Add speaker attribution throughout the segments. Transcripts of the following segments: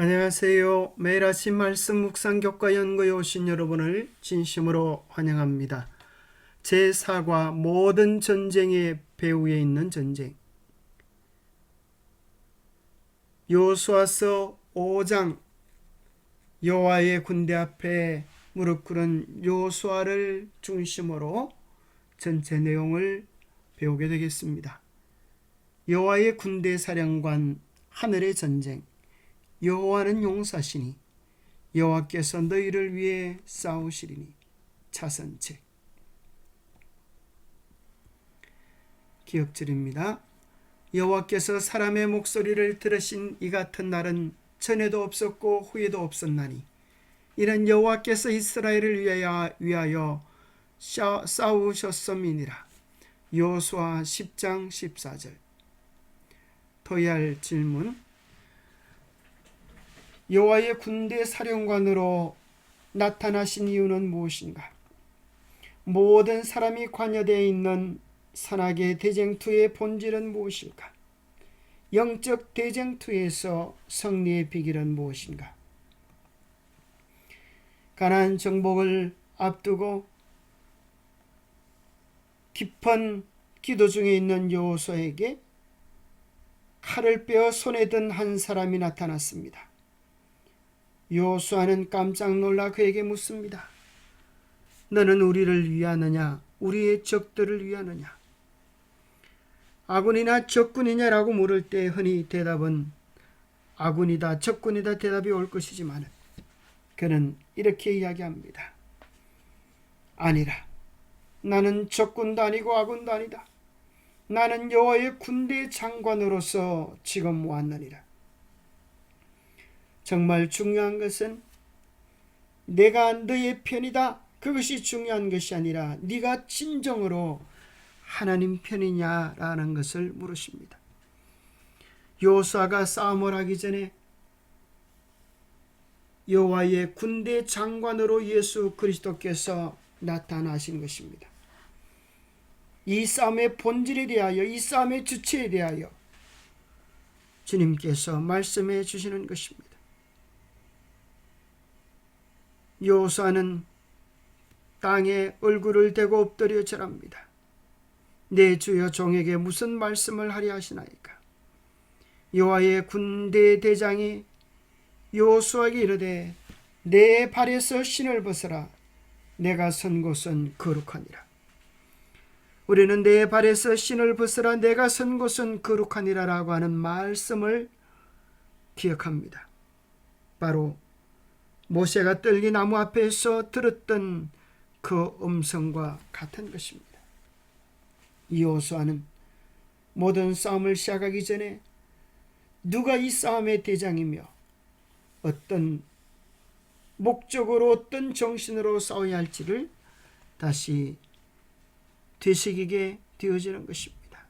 Speaker 1: 안녕하세요. 매일 아침 말씀 묵상 교과 연구에 오신 여러분을 진심으로 환영합니다. 제4과 모든 전쟁의 배후에 있는 전쟁. 여호수아서 5장, 여호와의 군대 앞에 무릎 꿇은 여호수아를 중심으로 전체 내용을 배우게 되겠습니다. 여호와의 군대 사령관, 하늘의 전쟁. 여호와는 용사시니 여호와께서 너희를 위해 싸우시리니. 차선책. 기억절입니다. 여호와께서 사람의 목소리를 들으신 이 같은 날은 전에도 없었고 후에도 없었나니 이는 여호와께서 이스라엘을 위하여 싸우셨음이니라. 여호수아 10장 14절. 토의할 질문. 여호와의 군대 사령관으로 나타나신 이유는 무엇인가? 모든 사람이 관여되어 있는 선악의 대쟁투의 본질은 무엇일까? 영적 대쟁투에서 승리의 비결은 무엇인가? 가나안 정복을 앞두고 깊은 기도 중에 있는 여호수아에게 칼을 빼어 손에 든 한 사람이 나타났습니다. 여호수아는 깜짝 놀라 그에게 묻습니다. 너는 우리를 위하느냐? 우리의 적들을 위하느냐? 아군이나 적군이냐라고 물을 때 흔히 대답은 아군이다, 적군이다 대답이 올 것이지만 그는 이렇게 이야기합니다. 아니라. 나는 적군도 아니고 아군도 아니다. 나는 여호와의 군대 장관으로서 지금 왔느니라. 정말 중요한 것은 내가 너의 편이다. 그것이 중요한 것이 아니라 네가 진정으로 하나님 편이냐라는 것을 물으십니다. 여호수아가 싸움을 하기 전에 여호와의 군대 장관으로 예수 그리스도께서 나타나신 것입니다. 이 싸움의 본질에 대하여, 이 싸움의 주체에 대하여 주님께서 말씀해 주시는 것입니다. 여호수아는 땅에 얼굴을 대고 엎드려 절합니다. 내 주여 종에게 무슨 말씀을 하려 하시나이까? 여호와의 군대 대장이 여호수아에게 이르되 내 발에서 신을 벗어라. 내가 선 곳은 거룩하니라. 우리는 내 발에서 신을 벗어라. 내가 선 곳은 거룩하니라 라고 하는 말씀을 기억합니다. 바로 모세가 떨기 나무 앞에서 들었던 그 음성과 같은 것입니다. 여호수아는 모든 싸움을 시작하기 전에 누가 이 싸움의 대장이며 어떤 목적으로 어떤 정신으로 싸워야 할지를 다시 되새기게 되어지는 것입니다.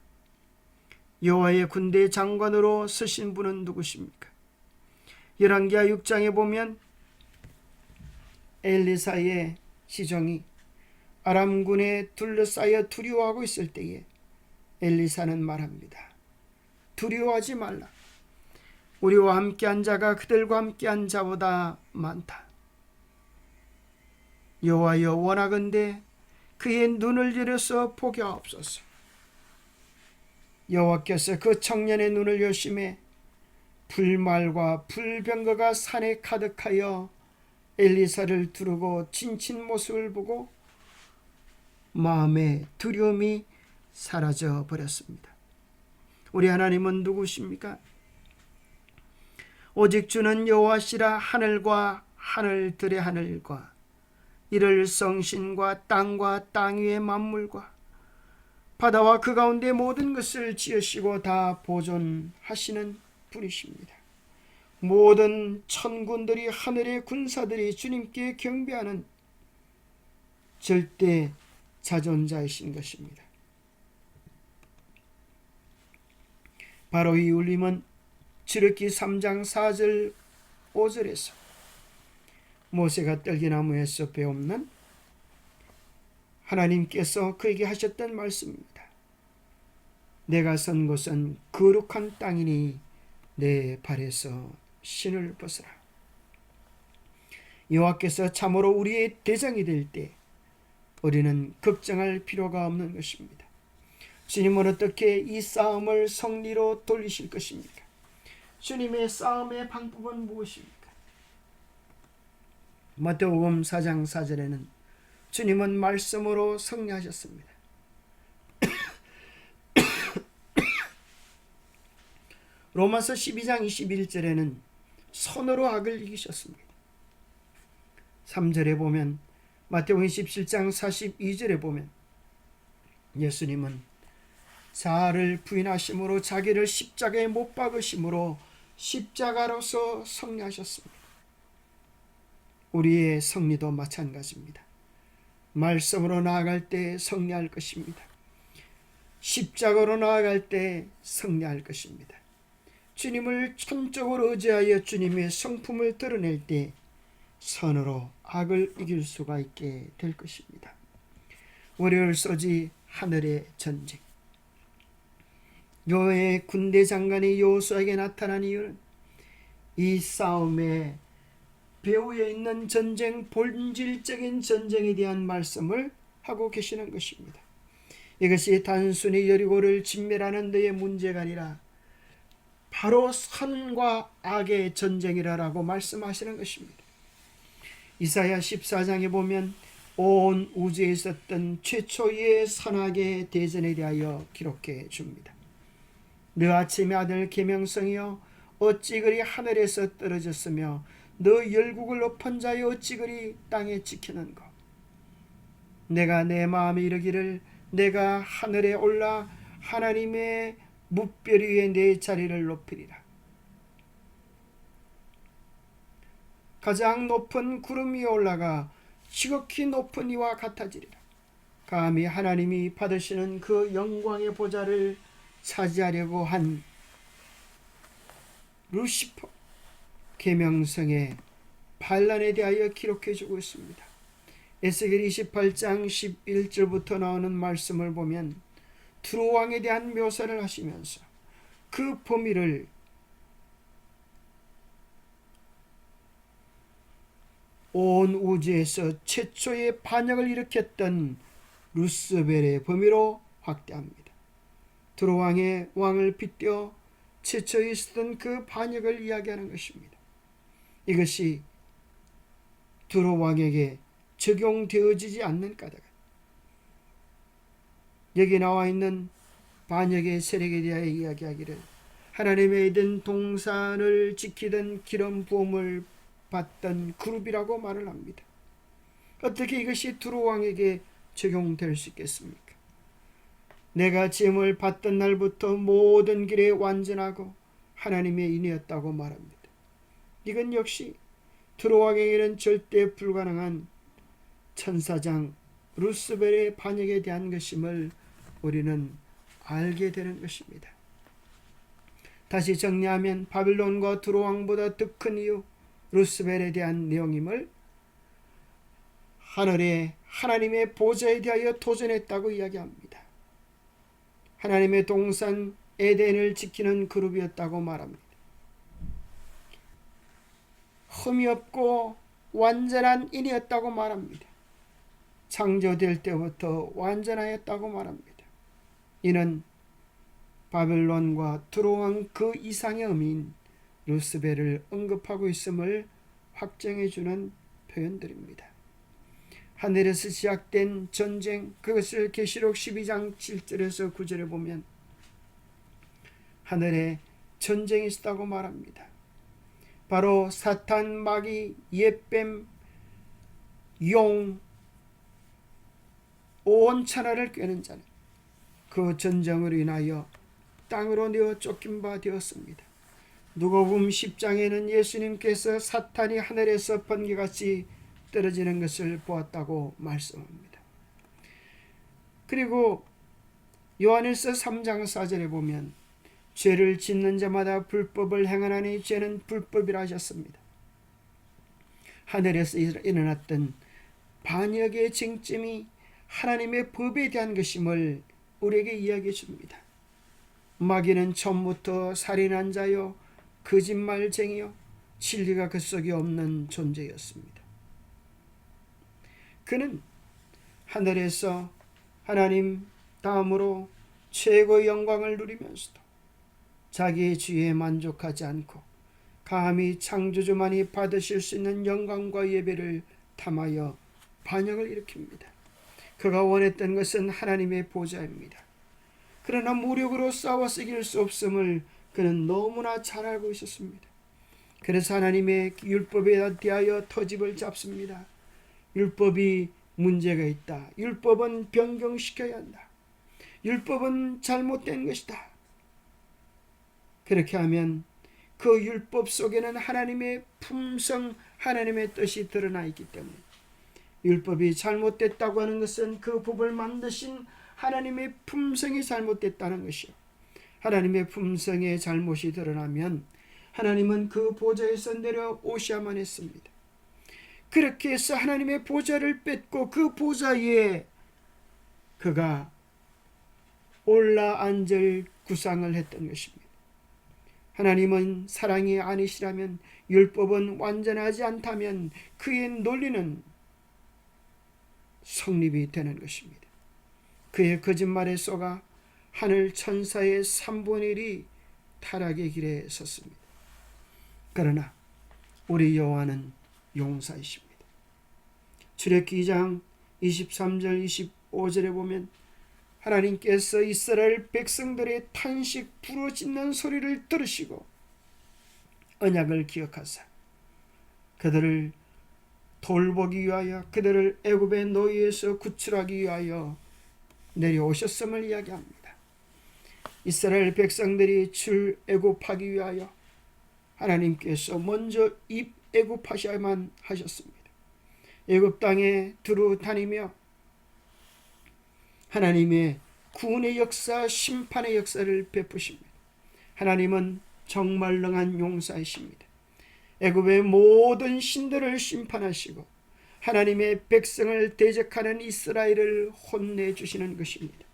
Speaker 1: 여호와의 군대 장관으로 서신 분은 누구십니까? 열왕기하 6장에 보면 엘리사의 시종이 아람군에 둘러싸여 두려워하고 있을 때에 엘리사는 말합니다. 두려워하지 말라. 우리와 함께한 자가 그들과 함께한 자보다 많다. 여호와여 원하건대 그의 눈을 열어서 보게 하옵소서. 여호와께서 그 청년의 눈을 여심해 불말과 불병거가 산에 가득하여 엘리사를 두르고 진친 모습을 보고 마음의 두려움이 사라져 버렸습니다. 우리 하나님은 누구십니까? 오직 주는 여호와시라. 하늘과 하늘들의 하늘과 이를 성신과 땅 위의 만물과 바다와 그 가운데 모든 것을 지으시고 다 보존하시는 분이십니다. 모든 천군들이, 하늘의 군사들이 주님께 경배하는 절대 자존자이신 것입니다. 바로 이 울림은 출애굽기 3장 4절 5절에서 모세가 떨기나무에서 배움는 하나님께서 그에게 하셨던 말씀입니다. 내가 선 곳은 거룩한 땅이니 내 발에서 신을 벗으라. 여호와께서 참으로 우리의 대장이 될 때 우리는 걱정할 필요가 없는 것입니다. 주님은 어떻게 이 싸움을 승리로 돌리실 것입니까? 주님의 싸움의 방법은 무엇입니까? 마태복음 4장 4절에는 주님은 말씀으로 승리하셨습니다. 로마서 12장 21절에는 손으로 악을 이기셨습니다. 3절에 보면, 마태복음 17장 42절에 보면 예수님은 자아를 부인하심으로 자기를 십자가에 못 박으심으로 십자가로서 승리하셨습니다. 우리의 승리도 마찬가지입니다. 말씀으로 나아갈 때 승리할 것입니다. 십자가로 나아갈 때 승리할 것입니다. 주님을 천적으로 의지하여 주님의 성품을 드러낼 때 선으로 악을 이길 수가 있게 될 것입니다. 월요일 소지 하늘의 전쟁. 여호와의 군대 장관이 여호수아에게 나타난 이유는 이 싸움의 배후에 있는 전쟁, 본질적인 전쟁에 대한 말씀을 하고 계시는 것입니다. 이것이 단순히 여리고를 진멸하는 데의 문제가 아니라 바로 선과 악의 전쟁이라고 말씀하시는 것입니다. 이사야 14장에 보면 온 우주에 있었던 최초의 선악의 대전에 대하여 기록해 줍니다. 너 아침의 아들 계명성이여 어찌 그리 하늘에서 떨어졌으며 너 열국을 높은 자여 어찌 그리 땅에 지키는가. 내가 내 마음에 이르기를 내가 하늘에 올라 하나님의 뭇별 위에 내 자리를 높이리라. 가장 높은 구름 위에 올라가 지극히 높은 이와 같아지리라. 감히 하나님이 받으시는 그 영광의 보좌를 차지하려고 한 루시퍼 계명성의 반란에 대하여 기록해주고 있습니다. 에스겔 28장 11절부터 나오는 말씀을 보면 두로 왕에 대한 묘사를 하시면서 그 범위를 온 우주에서 최초의 반역을 일으켰던 루스벨의 범위로 확대합니다. 두로 왕의 왕을 빗대어 최초에 있었던 그 반역을 이야기하는 것입니다. 이것이 두로 왕에게 적용되어지지 않는 까닭은 여기 나와 있는 반역의 세력에 대하여 이야기하기를 하나님의 에덴 동산을 지키던 기름 부음을 받던 그룹이라고 말을 합니다. 어떻게 이것이 두로 왕에게 적용될 수 있겠습니까? 내가 지음을 받던 날부터 모든 길에 완전하고 하나님의 인이었다고 말합니다. 이건 역시 두로 왕에게는 절대 불가능한 천사장 루스벨의 반역에 대한 것임을 우리는 알게 되는 것입니다. 다시 정리하면 바빌론과 두로 왕보다 더 큰 이유 루스벨에 대한 내용임을 하늘에 하나님의 보좌에 대하여 도전했다고 이야기합니다. 하나님의 동산 에덴을 지키는 그룹이었다고 말합니다. 흠이 없고 완전한 인이었다고 말합니다. 창조될 때부터 완전하였다고 말합니다. 이는 바벨론과 두로 왕 그 이상의 의미인 루스벨을 언급하고 있음을 확정해주는 표현들입니다. 하늘에서 시작된 전쟁, 그것을 계시록 12장 7절에서 9절에 보면 하늘에 전쟁이 있었다고 말합니다. 바로 사탄, 마귀, 옛뱀, 용, 온 천하를 꿰는 자는 그 전쟁으로 인하여 땅으로 내어 쫓긴 바 되었습니다. 누가복음 10장에는 예수님께서 사탄이 하늘에서 번개같이 떨어지는 것을 보았다고 말씀합니다. 그리고 요한일서 3장 4절에 보면 죄를 짓는 자마다 불법을 행하나니 죄는 불법이라 하셨습니다. 하늘에서 일어났던 반역의 쟁점이 하나님의 법에 대한 것임을 우리에게 이야기해 줍니다. 마귀는 처음부터 살인한 자요 거짓말쟁이요 진리가 그 속에 없는 존재였습니다. 그는 하늘에서 하나님 다음으로 최고의 영광을 누리면서도 자기의 지위에 만족하지 않고 감히 창조주만이 받으실 수 있는 영광과 예배를 탐하여 반역을 일으킵니다. 그가 원했던 것은 하나님의 보좌입니다. 그러나 무력으로 싸워서 이길 수 없음을 그는 너무나 잘 알고 있었습니다. 그래서 하나님의 율법에 대하여 터집을 잡습니다. 율법이 문제가 있다. 율법은 변경시켜야 한다. 율법은 잘못된 것이다. 그렇게 하면 그 율법 속에는 하나님의 품성, 하나님의 뜻이 드러나 있기 때문에 율법이 잘못됐다고 하는 것은 그 법을 만드신 하나님의 품성이 잘못됐다는 것이요. 하나님의 품성의 잘못이 드러나면 하나님은 그 보좌에서 내려오셔야만 했습니다. 그렇게 해서 하나님의 보좌를 뺏고 그 보좌에 그가 올라앉을 구상을 했던 것입니다. 하나님은 사랑이 아니시라면, 율법은 완전하지 않다면 그의 논리는 성립이 되는 것입니다. 그의 거짓말에 속아 하늘 천사의 3분의 1이 타락의 길에 섰습니다. 그러나 우리 여호와는 용사이십니다. 출애굽기 2장 23절 25절에 보면 하나님께서 이스라엘 백성들의 탄식 부르짖는 소리를 들으시고 언약을 기억하사 그들을 돌보기 위하여, 그들을 애굽의 노예에서 구출하기 위하여 내려오셨음을 이야기합니다. 이스라엘 백성들이 출애굽하기 위하여 하나님께서 먼저 입애굽하셔야만 하셨습니다. 애굽 땅에 두루 다니며 하나님의 구원의 역사, 심판의 역사를 베푸십니다. 하나님은 정말능한 용사이십니다. 애굽의 모든 신들을 심판하시고 하나님의 백성을 대적하는 이스라엘을 혼내주시는 것입니다.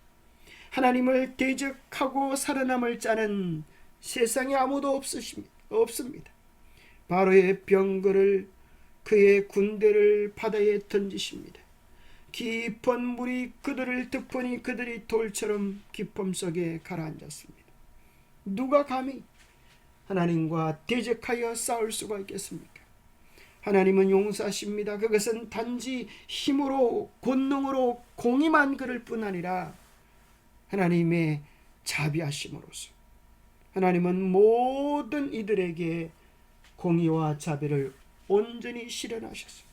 Speaker 1: 하나님을 대적하고 살아남을 자는 세상에 아무도 없습니다. 바로의 병거를, 그의 군대를 바다에 던지십니다. 깊은 물이 그들을 덮으니 그들이 돌처럼 깊음 속에 가라앉았습니다. 누가 감히 하나님과 대적하여 싸울 수가 있겠습니까? 하나님은 용사십니다. 그것은 단지 힘으로, 권능으로 공의만 그럴 뿐 아니라 하나님의 자비하심으로서 하나님은 모든 이들에게 공의와 자비를 온전히 실현하셨습니다.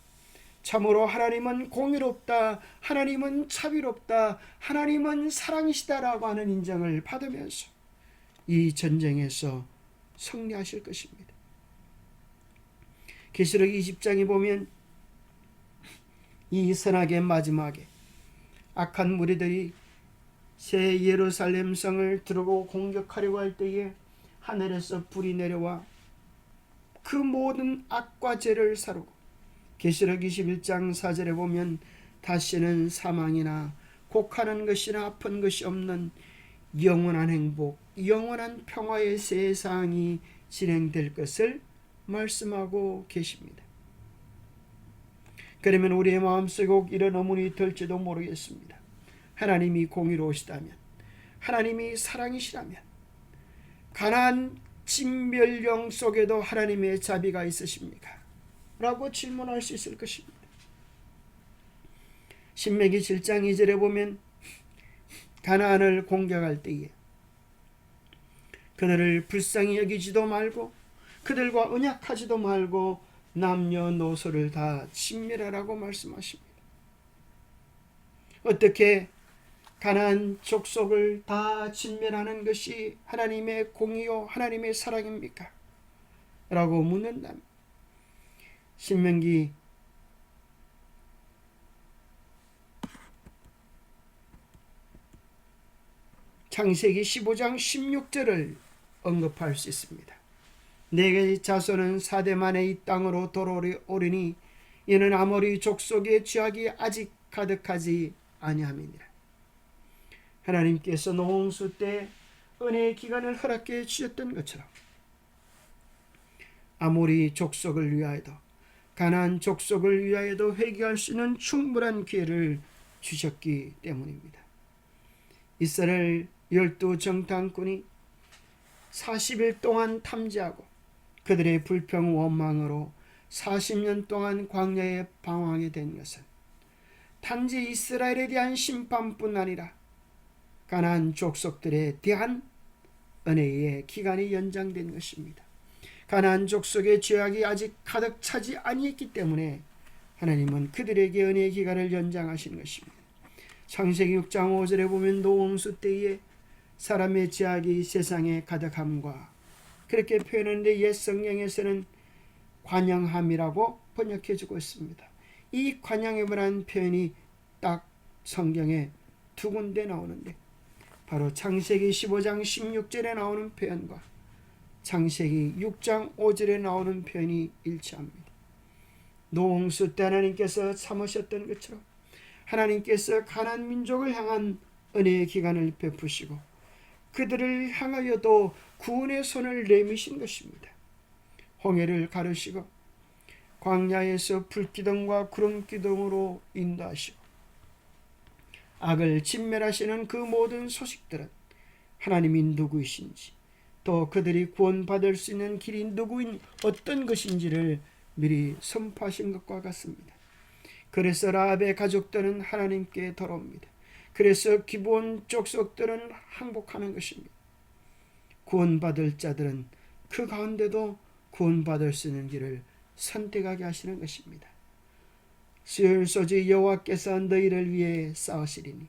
Speaker 1: 참으로 하나님은 공의롭다, 하나님은 자비롭다, 하나님은 사랑이시다라고 하는 인정을 받으면서 이 전쟁에서 승리하실 것입니다. 계시록 20장에 보면 이 선악의 마지막에 악한 무리들이 새 예루살렘 성을 들고 공격하려고 할 때에 하늘에서 불이 내려와 그 모든 악과 죄를 사르고, 계시록 21장 4절에 보면 다시는 사망이나 곡하는 것이나 아픈 것이 없는 영원한 행복, 영원한 평화의 세상이 진행될 것을 말씀하고 계십니다. 그러면 우리의 마음속에 꼭 이런 의문이 들지도 모르겠습니다. 하나님이 공의로우시다면, 하나님이 사랑이시라면 가나안 진멸령 속에도 하나님의 자비가 있으십니까? 라고 질문할 수 있을 것입니다. 신명기 7장 2절에 보면 가나안을 공격할 때에 그들을 불쌍히 여기지도 말고 그들과 언약하지도 말고 남녀노소를 다 진멸하라고 말씀하십니다. 어떻게 가나안 족속을 다 진멸하는 것이 하나님의 공의요 하나님의 사랑입니까? 라고 묻는다면 신명기 창세기 15장 16절을 언급할 수 있습니다. 내 자손은 4대 만에 이 땅으로 돌아오리니 이는 아모리 족속의 죄악이 아직 가득하지 아니함이니라. 하나님께서 노홍수 때 은혜의 기간을 허락해 주셨던 것처럼 아모리 족속을 위하여도 가나안 족속을 위하여도 회개할 수 있는 충분한 기회를 주셨기 때문입니다. 이스라엘 12정탐꾼이 40일 동안 탐지하고 그들의 불평 원망으로 40년 동안 광야에 방황하게 된 것은 단지 이스라엘에 대한 심판뿐 아니라 가나안 족속들에 대한 은혜의 기간이 연장된 것입니다. 가나안 족속의 죄악이 아직 가득 차지 아니했기 때문에 하나님은 그들에게 은혜의 기간을 연장하신 것입니다. 창세기 6장 5절에 보면 노홍수 때에 사람의 죄악이 세상에 가득함과 그렇게 표현하는데 옛 성경에서는 관영함이라고 번역해주고 있습니다. 이 관영함이라는 표현이 딱 성경에 두 군데 나오는데 바로 창세기 15장 16절에 나오는 표현과 창세기 6장 5절에 나오는 표현이 일치합니다. 노홍수 때 하나님께서 참으셨던 것처럼 하나님께서 가나안 민족을 향한 은혜의 기간을 베푸시고 그들을 향하여도 구원의 손을 내미신 것입니다. 홍해를 가르시고 광야에서 불기둥과 구름기둥으로 인도하시고 악을 진멸하시는 그 모든 소식들은 하나님이 누구이신지 또 그들이 구원받을 수 있는 길이 누구인 어떤 것인지를 미리 선포하신 것과 같습니다. 그래서 라합의 가족들은 하나님께 돌아옵니다. 그래서 기브온 족속들은 항복하는 것입니다. 구원받을 자들은 그 가운데도 구원받을 수 있는 길을 선택하게 하시는 것입니다. 수혈소지 여호와께서 너희를 위해 싸우시리니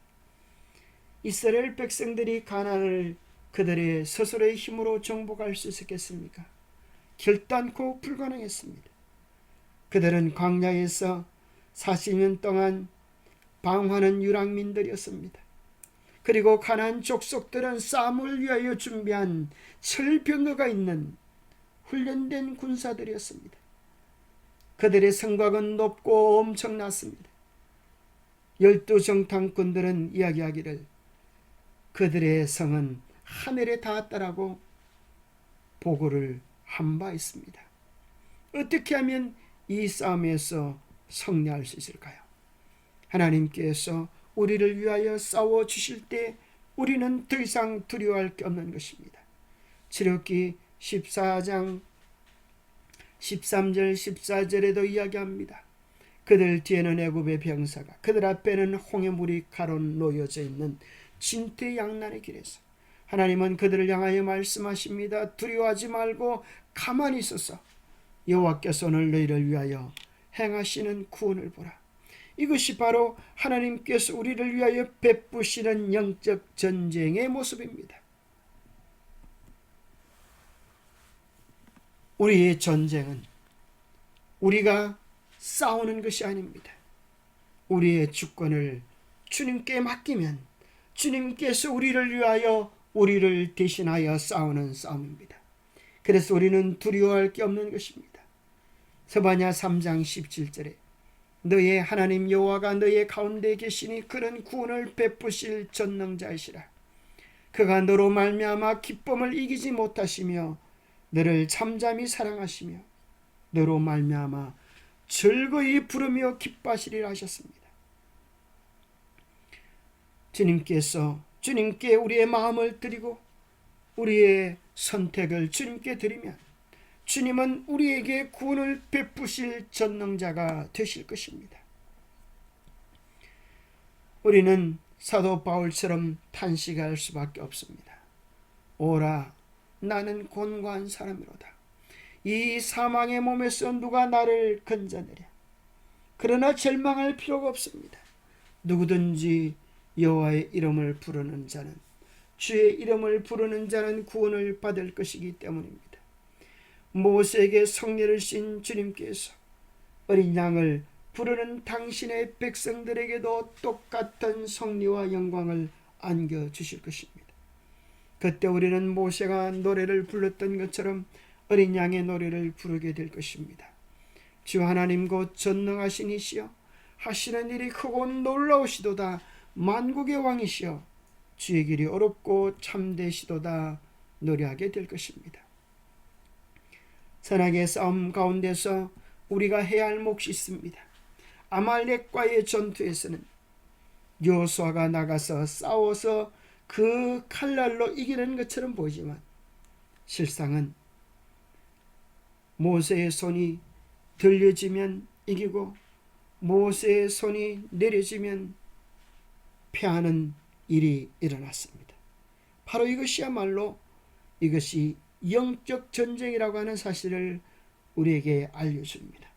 Speaker 1: 이스라엘 백성들이 가나안을 그들의 스스로의 힘으로 정복할 수 있었겠습니까? 결단코 불가능했습니다. 그들은 광야에서 40년 동안 방황하는 유랑민들이었습니다. 그리고 가나안 족속들은 싸움을 위하여 준비한 철병거가 있는 훈련된 군사들이었습니다. 그들의 성곽은 높고 엄청났습니다. 12정탐꾼들은 이야기하기를 그들의 성은 하늘에 닿았다라고 보고를 한 바 있습니다. 어떻게 하면 이 싸움에서 승리할 수 있을까요? 하나님께서 우리를 위하여 싸워 주실 때 우리는 더 이상 두려워할 게 없는 것입니다. 출애굽기 14장 13절 14절에도 이야기합니다. 그들 뒤에는 애굽의 병사가 그들 앞에는 홍해물이 가로 놓여져 있는 진퇴양난의 길에서 하나님은 그들을 향하여 말씀하십니다. 두려워하지 말고 가만히 있어서 여호와께서 오늘 너희를 위하여 행하시는 구원을 보라. 이것이 바로 하나님께서 우리를 위하여 베푸시는 영적 전쟁의 모습입니다. 우리의 전쟁은 우리가 싸우는 것이 아닙니다. 우리의 주권을 주님께 맡기면 주님께서 우리를 위하여 우리를 대신하여 싸우는 싸움입니다. 그래서 우리는 두려워할 게 없는 것입니다. 스바냐 3장 17절에 너의 하나님 여호와가 너의 가운데 계시니 그는 구원을 베푸실 전능자이시라. 그가 너로 말미암아 기쁨을 이기지 못하시며 너를 잠잠히 사랑하시며 너로 말미암아 즐거이 부르며 기뻐하시리라 하셨습니다. 주님께 우리의 마음을 드리고 우리의 선택을 주님께 드리면 주님은 우리에게 구원을 베푸실 전능자가 되실 것입니다. 우리는 사도 바울처럼 탄식할 수밖에 없습니다. 오라 나는 곤고한 사람이로다. 이 사망의 몸에서 누가 나를 건져내랴. 그러나 절망할 필요가 없습니다. 누구든지 여호와의 이름을 부르는 자는 주의 이름을 부르는 자는 구원을 받을 것이기 때문입니다. 모세에게 성례를 신 주님께서 어린 양을 부르는 당신의 백성들에게도 똑같은 성리와 영광을 안겨주실 것입니다. 그때 우리는 모세가 노래를 불렀던 것처럼 어린 양의 노래를 부르게 될 것입니다. 주 하나님 곧 전능하신 이시여 하시는 일이 크고 놀라우시도다. 만국의 왕이시여 주의 길이 어렵고 참되시도다. 노래하게 될 것입니다. 선악의 싸움 가운데서 우리가 해야 할 몫이 있습니다. 아말렉과의 전투에서는 여호수아가 나가서 싸워서 그 칼날로 이기는 것처럼 보이지만 실상은 모세의 손이 들려지면 이기고 모세의 손이 내려지면 패하는 일이 일어났습니다. 바로 이것이야말로 이것이 영적 전쟁이라고 하는 사실을 우리에게 알려줍니다.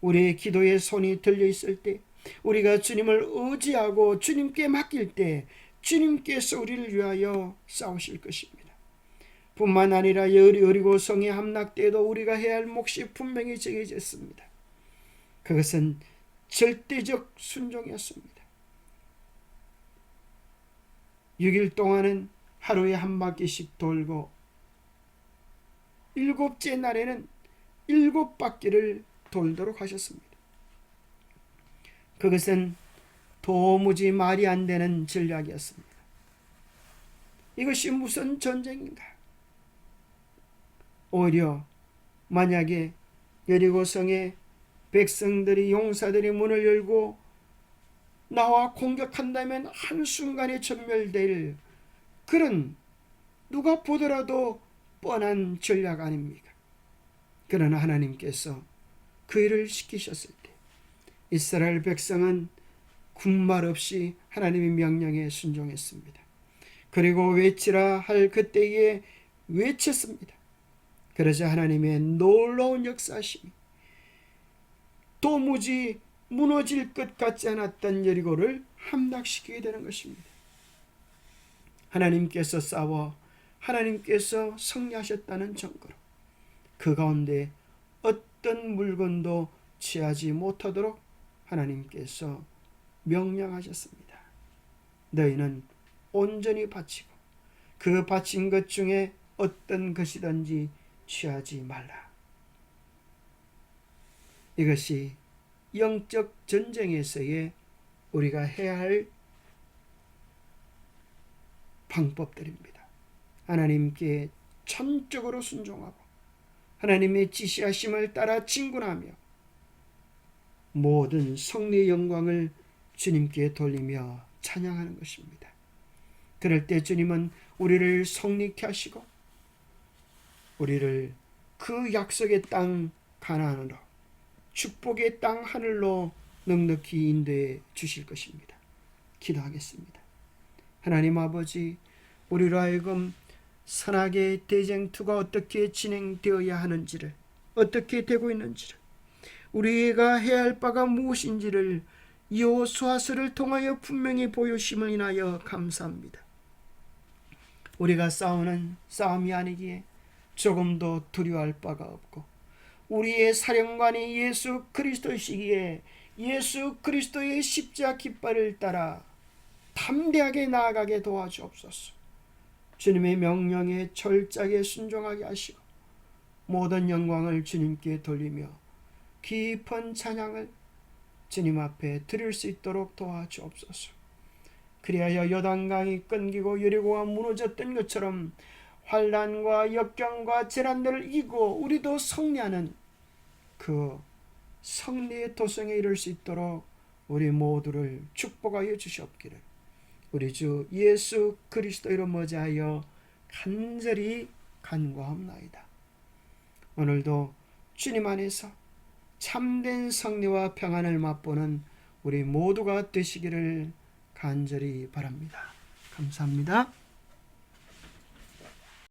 Speaker 1: 우리의 기도에 손이 들려 있을 때, 우리가 주님을 의지하고 주님께 맡길 때 주님께서 우리를 위하여 싸우실 것입니다. 뿐만 아니라 여리고 성에 함락 때에도 우리가 해야 할 몫이 분명히 정해졌습니다. 그것은 절대적 순종이었습니다. 6일 동안은 하루에 한 바퀴씩 돌고 7째 날에는 7바퀴를 돌도록 하셨습니다. 그것은 도무지 말이 안 되는 전략이었습니다. 이것이 무슨 전쟁인가? 오히려 만약에 여리고성에 백성들이 용사들이 문을 열고 나와 공격한다면 한순간에 전멸될 그런 누가 보더라도 뻔한 전략 아닙니까? 그러나 하나님께서 그 일을 시키셨을 때 이스라엘 백성은 군말 없이 하나님의 명령에 순종했습니다. 그리고 외치라 할 그때에 외쳤습니다. 그러자 하나님의 놀라운 역사심이 도무지 무너질 것 같지 않았던 여리고를 함락시키게 되는 것입니다. 하나님께서 싸워 하나님께서 승리하셨다는 증거로 그 가운데 어떤 물건도 취하지 못하도록 하나님께서 명령하셨습니다. 너희는 온전히 바치고 그 바친 것 중에 어떤 것이든지 취하지 말라. 이것이 영적 전쟁에서의 우리가 해야 할 방법들입니다. 하나님께 전적으로 순종하고 하나님의 지시하심을 따라 진군하며 모든 성리의 영광을 주님께 돌리며 찬양하는 것입니다. 그럴 때 주님은 우리를 성리케 하시고 우리를 그 약속의 땅 가나안으로 축복의 땅 하늘로 넉넉히 인도해 주실 것입니다. 기도하겠습니다. 하나님 아버지, 우리로 하여금 선악의 대쟁투가 어떻게 진행되어야 하는지를, 어떻게 되고 있는지를, 우리가 해야 할 바가 무엇인지를 여호수아서를 통하여 분명히 보여주심을 인하여 감사합니다. 우리가 싸우는 싸움이 아니기에 조금도 두려워할 바가 없고 우리의 사령관이 예수 그리스도이시기에 예수 그리스도의 십자가 깃발을 따라 담대하게 나아가게 도와주옵소서. 주님의 명령에 철저하게 순종하게 하시고 모든 영광을 주님께 돌리며 깊은 찬양을 주님 앞에 드릴 수 있도록 도와주옵소서. 그리하여 요단강이 끊기고 여리고가 무너졌던 것처럼 환난과 역경과 재난들을 이기고 우리도 승리하는 그 승리의 도성에 이를 수 있도록 우리 모두를 축복하여 주시옵기를 우리 주 예수 그리스도 이름 머지하여 간절히 간구하옵나이다. 오늘도 주님 안에서 참된 승리와 평안을 맛보는 우리 모두가 되시기를 간절히 바랍니다. 감사합니다.